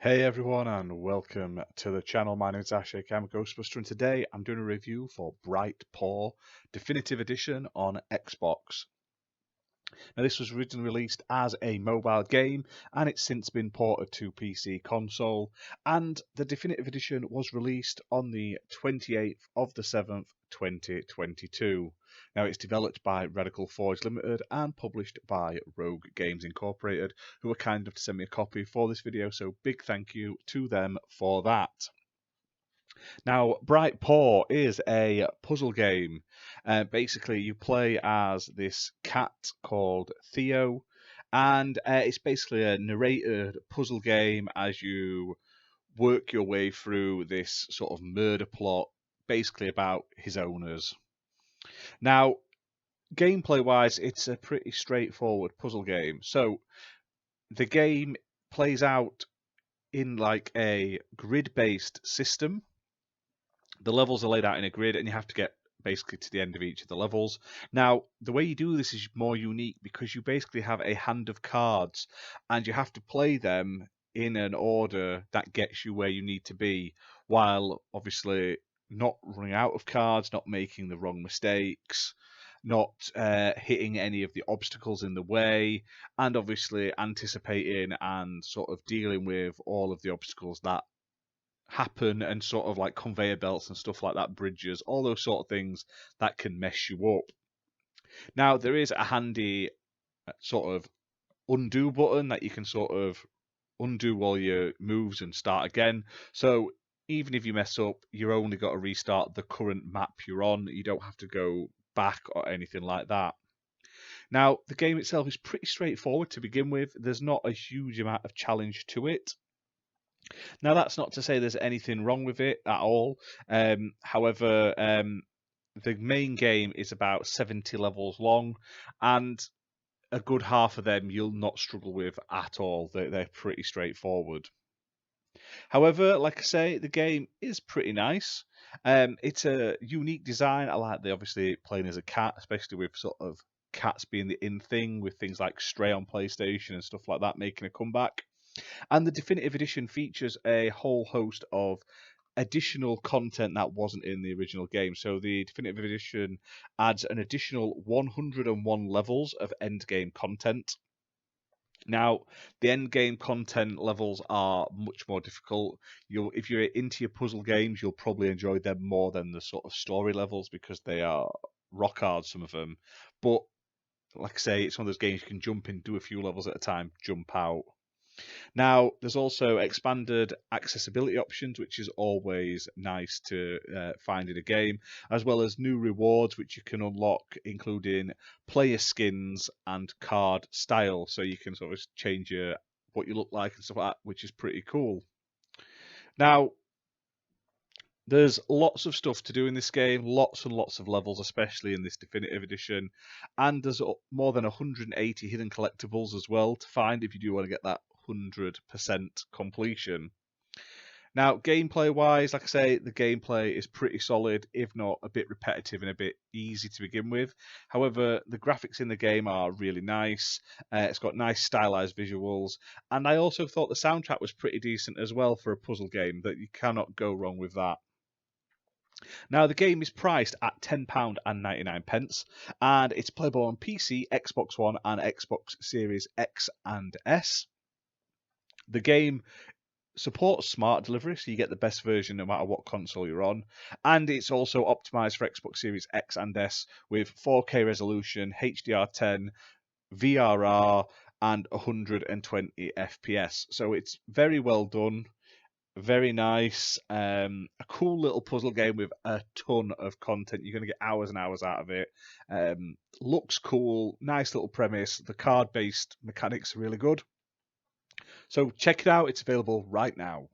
Hey everyone and welcome to the channel. My name is Ashik, I'm a Ghostbuster, and today I'm doing a review for Bright Paw Definitive Edition on Xbox. Now this was originally released as a mobile game and it's since been ported to PC console, and the Definitive Edition was released on the 28th of the 7th 2022. Now it's developed by Radical Forge Limited and published by Rogue Games Incorporated, who were kind enough to send me a copy for this video, so big thank you to them for that. Now, Bright Paw is a puzzle game. Basically, you play as this cat called Theo, and it's basically a narrated puzzle game as you work your way through this sort of murder plot, basically about his owners. Now, gameplay-wise, it's a pretty straightforward puzzle game. So, the game plays out in like a grid-based system. The levels are laid out in a grid and you have to get basically to the end of each of the levels. Now, the way you do this is more unique because you basically have a hand of cards and you have to play them in an order that gets you where you need to be, while obviously not running out of cards, not making the wrong mistakes, not hitting any of the obstacles in the way, and obviously anticipating and sort of dealing with all of the obstacles that happen, and sort of like conveyor belts and stuff like that, bridges, all those sort of things that can mess you up. Now, there is a handy sort of undo button that you can sort of undo all your moves and start again. So even if you mess up, you're only got to restart the current map you're on. You don't have to go back or anything like that. Now, the game itself is pretty straightforward to begin with. There's not a huge amount of challenge to it. Now, that's not to say there's anything wrong with it at all. However, the main game is about 70 levels long, and a good half of them you'll not struggle with at all. They're pretty straightforward. However, like I say, the game is pretty nice. It's a unique design. I like obviously playing as a cat, especially with sort of cats being the in thing, with things like Stray on PlayStation and stuff like that making a comeback. And the Definitive Edition features a whole host of additional content that wasn't in the original game. So the Definitive Edition adds an additional 101 levels of endgame content. Now, the endgame content levels are much more difficult. If you're into your puzzle games, you'll probably enjoy them more than the sort of story levels because they are rock hard, some of them. But like I say, it's one of those games you can jump in, do a few levels at a time, jump out. Now, there's also expanded accessibility options, which is always nice to find in a game, as well as new rewards which you can unlock, including player skins and card style. So you can sort of change what you look like and stuff like that, which is pretty cool. Now, there's lots of stuff to do in this game, lots and lots of levels, especially in this Definitive Edition, and there's more than 180 hidden collectibles as well to find if you do want to get that 100% completion. Now, gameplay-wise, like I say, the gameplay is pretty solid, if not a bit repetitive and a bit easy to begin with. However, the graphics in the game are really nice. It's got nice stylized visuals, and I also thought the soundtrack was pretty decent as well for a puzzle game, that you cannot go wrong with that. Now, the game is priced at £10.99, and it's playable on PC, Xbox One, and Xbox Series X and S. The game supports smart delivery, so you get the best version no matter what console you're on, and it's also optimized for Xbox Series X and S with 4K resolution, HDR10, VRR, and 120 FPS. So it's very well done. Very nice, a cool little puzzle game with a ton of content. You're going to get hours and hours out of it. Looks cool, nice little premise. The card-based mechanics are really good. So check it out. It's available right now.